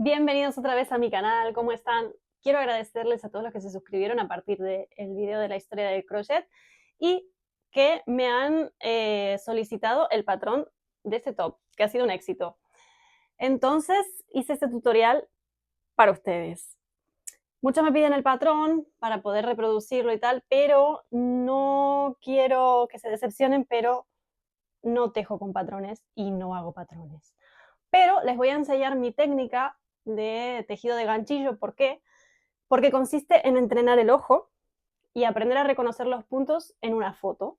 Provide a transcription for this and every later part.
Bienvenidos otra vez a mi canal, ¿cómo están? Quiero agradecerles a todos los que se suscribieron a partir del video de la historia del crochet y que me han solicitado el patrón de este top, que ha sido un éxito. Entonces hice este tutorial para ustedes. Muchos me piden el patrón para poder reproducirlo y tal, pero no quiero que se decepcionen, pero no tejo con patrones y no hago patrones. Pero les voy a enseñar mi técnica de tejido de ganchillo. ¿Por qué? Porque consiste en entrenar el ojo y aprender a reconocer los puntos en una foto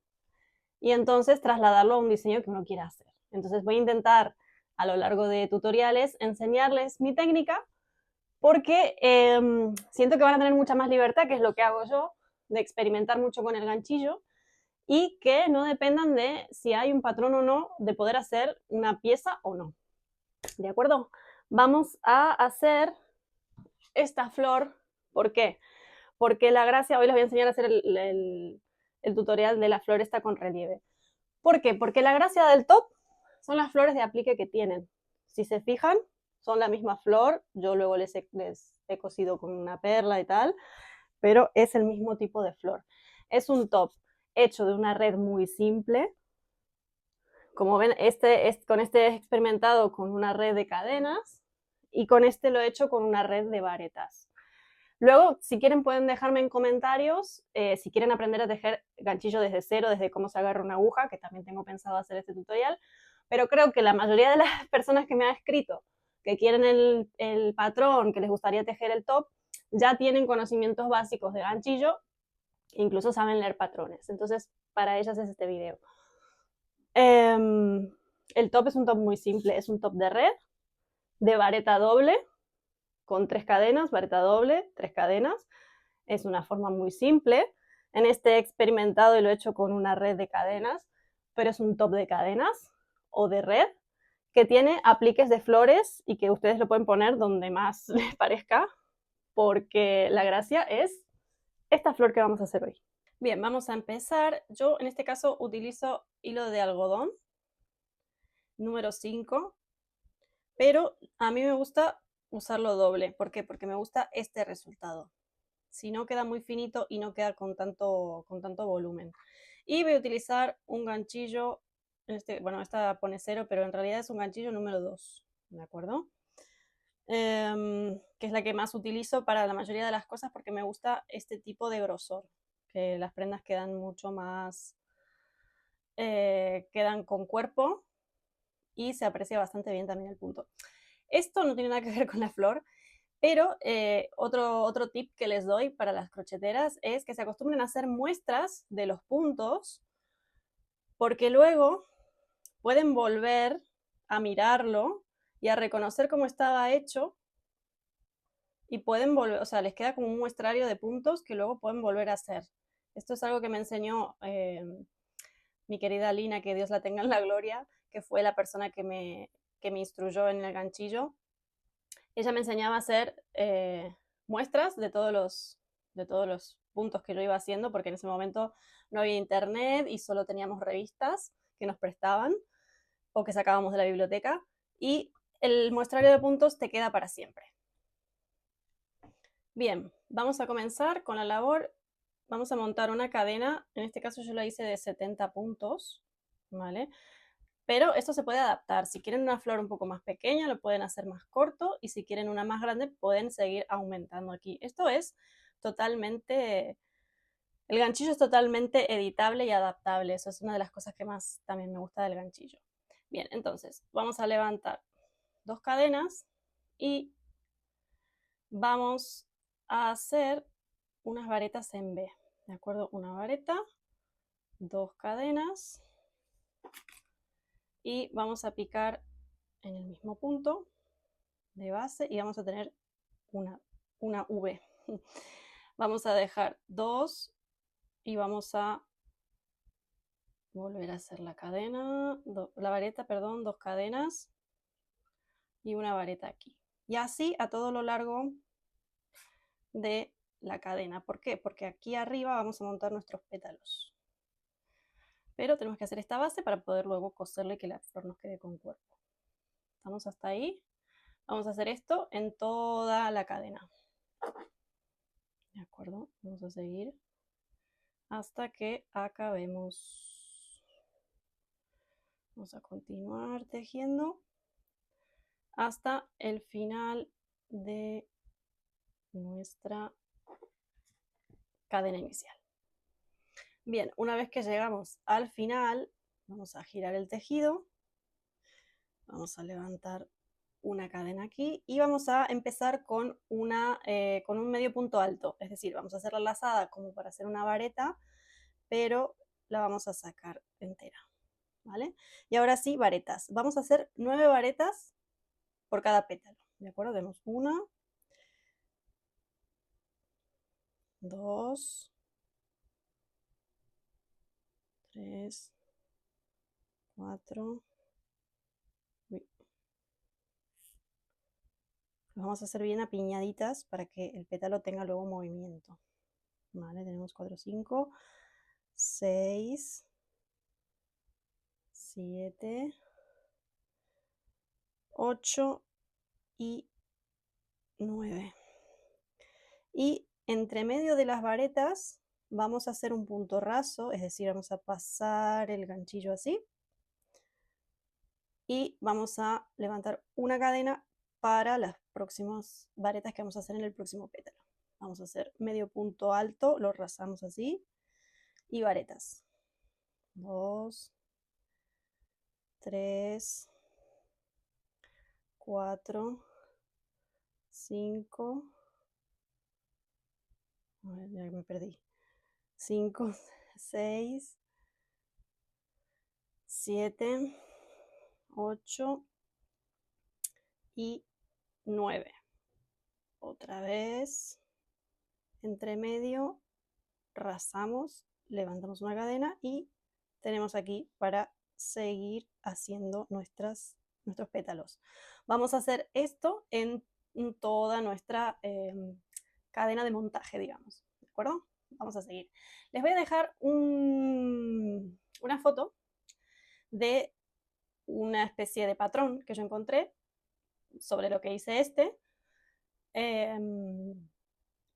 y entonces trasladarlo a un diseño que uno quiera hacer. Entonces voy a intentar a lo largo de tutoriales enseñarles mi técnica porque siento que van a tener mucha más libertad, que es lo que hago yo, de experimentar mucho con el ganchillo y que no dependan de si hay un patrón o no, de poder hacer una pieza o no. ¿De acuerdo? Vamos a hacer esta flor. ¿Por qué? Porque la gracia, hoy les voy a enseñar a hacer el tutorial de la flor esta con relieve. ¿Por qué? Porque la gracia del top son las flores de aplique que tienen. Si se fijan, son la misma flor. Yo luego les he cosido con una perla y tal, pero es el mismo tipo de flor. Es un top hecho de una red muy simple. Como ven, con este he experimentado con una red de cadenas y con este lo he hecho con una red de varetas. Luego, si quieren, pueden dejarme en comentarios si quieren aprender a tejer ganchillo desde cero, desde cómo se agarra una aguja, que también tengo pensado hacer este tutorial, pero creo que la mayoría de las personas que me han escrito que quieren el patrón, que les gustaría tejer el top, ya tienen conocimientos básicos de ganchillo, incluso saben leer patrones. Entonces, para ellas es este video. El top es un top muy simple, es un top de red, de vareta doble, con 3 cadenas, vareta doble, 3 cadenas. Es una forma muy simple. En este he experimentado y lo he hecho con una red de cadenas, pero es un top de cadenas o de red que tiene apliques de flores y que ustedes lo pueden poner donde más les parezca, porque la gracia es esta flor que vamos a hacer hoy. Bien, vamos a empezar. Yo en este caso utilizo hilo de algodón número 5, pero a mí me gusta usarlo doble. ¿Por qué? Porque me gusta este resultado. Si no, queda muy finito y no queda con tanto volumen. Y voy a utilizar un ganchillo, bueno, esta pone 0, pero en realidad es un ganchillo número 2, ¿de acuerdo? Que es la que más utilizo para la mayoría de las cosas porque me gusta este tipo de grosor, que las prendas quedan mucho más, quedan con cuerpo y se aprecia bastante bien también el punto. Esto no tiene nada que ver con la flor, pero otro tip que les doy para las crocheteras es que se acostumbren a hacer muestras de los puntos, porque luego pueden volver a mirarlo y a reconocer cómo estaba hecho y pueden volver, o sea, les queda como un muestrario de puntos que luego pueden volver a hacer. Esto es algo que me enseñó mi querida Lina, que Dios la tenga en la gloria, que fue la persona que me instruyó en el ganchillo. Ella me enseñaba a hacer muestras de todos los puntos que yo iba haciendo, porque en ese momento no había internet y solo teníamos revistas que nos prestaban o que sacábamos de la biblioteca, y el muestrario de puntos te queda para siempre. Bien, vamos a comenzar con la labor. Vamos a montar una cadena, en este caso yo la hice de 70 puntos, ¿vale? Pero esto se puede adaptar. Si quieren una flor un poco más pequeña, lo pueden hacer más corto. Y si quieren una más grande, pueden seguir aumentando aquí. Esto es totalmente... El ganchillo es totalmente editable y adaptable. Eso es una de las cosas que más también me gusta del ganchillo. Bien, entonces vamos a levantar 2 cadenas y vamos a hacer unas varetas en B. ¿De acuerdo? Una vareta, 2 cadenas y vamos a picar en el mismo punto de base y vamos a tener una V. Vamos a dejar 2 y vamos a volver a hacer la cadena, la vareta, perdón, 2 cadenas y una vareta aquí. Y así a todo lo largo de la cadena. ¿Por qué? Porque aquí arriba vamos a montar nuestros pétalos. Pero tenemos que hacer esta base para poder luego coserle y que la flor nos quede con cuerpo. ¿Estamos hasta ahí? Vamos a hacer esto en toda la cadena. ¿De acuerdo? Vamos a seguir hasta que acabemos. Vamos a continuar tejiendo hasta el final de nuestra cadena inicial. Bien, una vez que llegamos al final, vamos a girar el tejido, vamos a levantar una cadena aquí y vamos a empezar con un medio punto alto, es decir, vamos a hacer la lazada como para hacer una vareta, pero la vamos a sacar entera, ¿vale? Y ahora sí, varetas. Vamos a hacer 9 varetas por cada pétalo, ¿de acuerdo? Vemos 1, 2, 3, 4. Los vamos a hacer bien apiñaditas para que el pétalo tenga luego movimiento. Vale, tenemos 4, 5, 6, 7, 8 y 9. Y entre medio de las varetas vamos a hacer un punto raso, es decir, vamos a pasar el ganchillo así. Y vamos a levantar una cadena para las próximas varetas que vamos a hacer en el próximo pétalo. Vamos a hacer medio punto alto, lo rasamos así, y varetas. 2, 3, 4, 5, a ver, ya me perdí, 5, 6, 7, 8 y 9. Otra vez, entre medio, rasamos, levantamos una cadena y tenemos aquí para seguir haciendo nuestros pétalos. Vamos a hacer esto en toda nuestra cadena de montaje, digamos, ¿de acuerdo? Vamos a seguir. Les voy a dejar una foto de una especie de patrón que yo encontré sobre lo que hice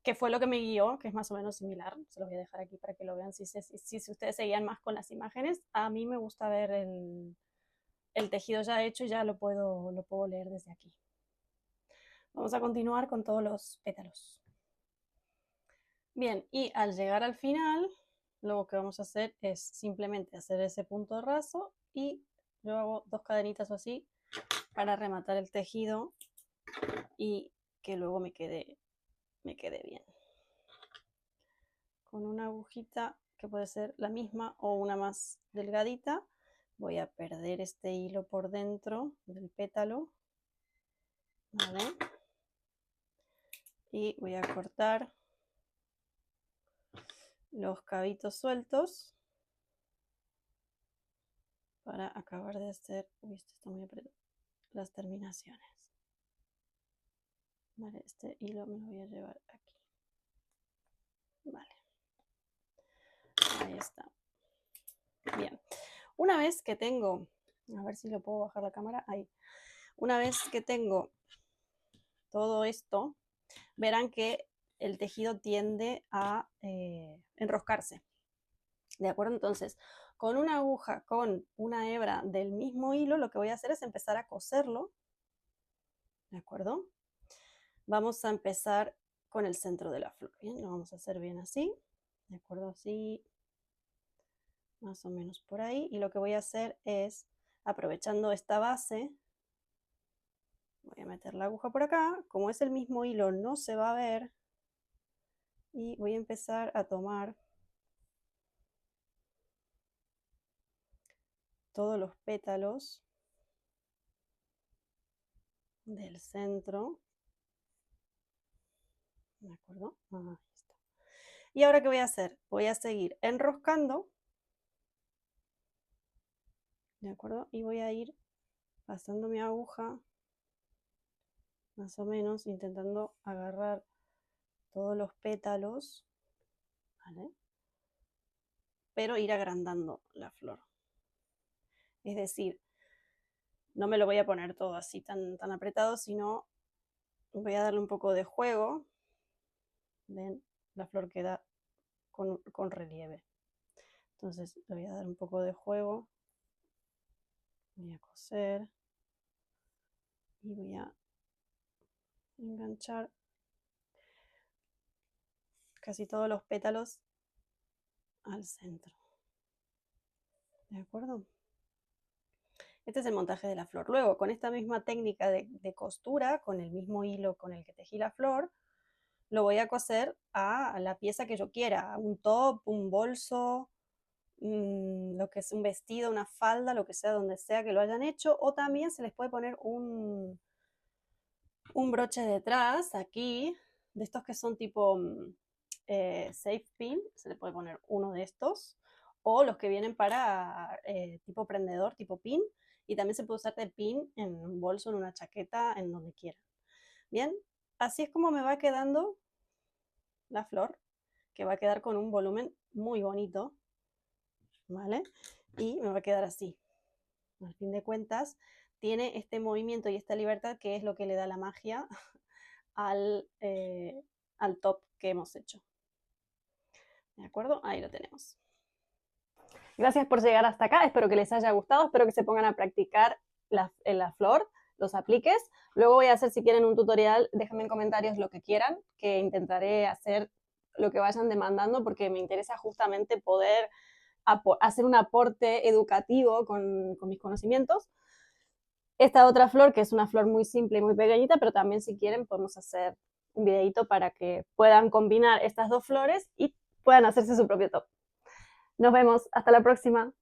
que fue lo que me guió, que es más o menos similar. Se los voy a dejar aquí para que lo vean si ustedes seguían más con las imágenes. A mí me gusta ver el tejido ya hecho y ya lo puedo leer desde aquí. Vamos a continuar con todos los pétalos. Bien, y al llegar al final, lo que vamos a hacer es simplemente hacer ese punto raso y yo hago 2 cadenitas o así para rematar el tejido y que luego me quede bien. Con una agujita que puede ser la misma o una más delgadita, voy a perder este hilo por dentro del pétalo, ¿vale? Y voy a cortar los cabitos sueltos para acabar de hacer, uy, esto está muy apretado, las terminaciones. Vale, este hilo me lo voy a llevar aquí. Vale. Ahí está. Bien. Una vez que tengo, a ver si lo puedo bajar la cámara, ahí. Una vez que tengo todo esto, verán que el tejido tiende a enroscarse. ¿De acuerdo? Entonces, con una aguja, con una hebra del mismo hilo, lo que voy a hacer es empezar a coserlo. ¿De acuerdo? Vamos a empezar con el centro de la flor. Bien, lo vamos a hacer bien así. ¿De acuerdo? Así, más o menos por ahí. Y lo que voy a hacer es, aprovechando esta base, voy a meter la aguja por acá. Como es el mismo hilo, no se va a ver. Y voy a empezar a tomar todos los pétalos del centro. ¿De acuerdo? Ahí está. Y ahora, ¿qué voy a hacer? Voy a seguir enroscando. ¿De acuerdo? Y voy a ir pasando mi aguja, más o menos, intentando agarrar todos los pétalos, ¿vale? Pero ir agrandando la flor. Es decir, no me lo voy a poner todo así tan apretado, sino voy a darle un poco de juego. ¿Ven? La flor queda con relieve. Entonces le voy a dar un poco de juego. Voy a coser. Y voy a enganchar casi todos los pétalos al centro. ¿De acuerdo? Este es el montaje de la flor. Luego, con esta misma técnica de costura, con el mismo hilo con el que tejí la flor, lo voy a coser a la pieza que yo quiera, un top, un bolso, lo que es un vestido, una falda, lo que sea, donde sea que lo hayan hecho, o también se les puede poner un broche detrás, aquí, de estos que son tipo safe pin, se le puede poner uno de estos, o los que vienen para tipo prendedor, tipo pin, y también se puede usar de pin en un bolso, en una chaqueta, en donde quieran. Bien, así es como me va quedando la flor, que va a quedar con un volumen muy bonito, ¿vale? Y me va a quedar así. Al fin de cuentas, tiene este movimiento y esta libertad que es lo que le da la magia al top que hemos hecho. ¿De acuerdo? Ahí lo tenemos. Gracias por llegar hasta acá, espero que les haya gustado, espero que se pongan a practicar en la flor, los apliques. Luego voy a hacer, si quieren, un tutorial, déjenme en comentarios lo que quieran, que intentaré hacer lo que vayan demandando, porque me interesa justamente poder hacer un aporte educativo con mis conocimientos. Esta otra flor, que es una flor muy simple y muy pequeñita, pero también si quieren podemos hacer un videito para que puedan combinar estas dos flores y puedan hacerse su propio top. Nos vemos, hasta la próxima.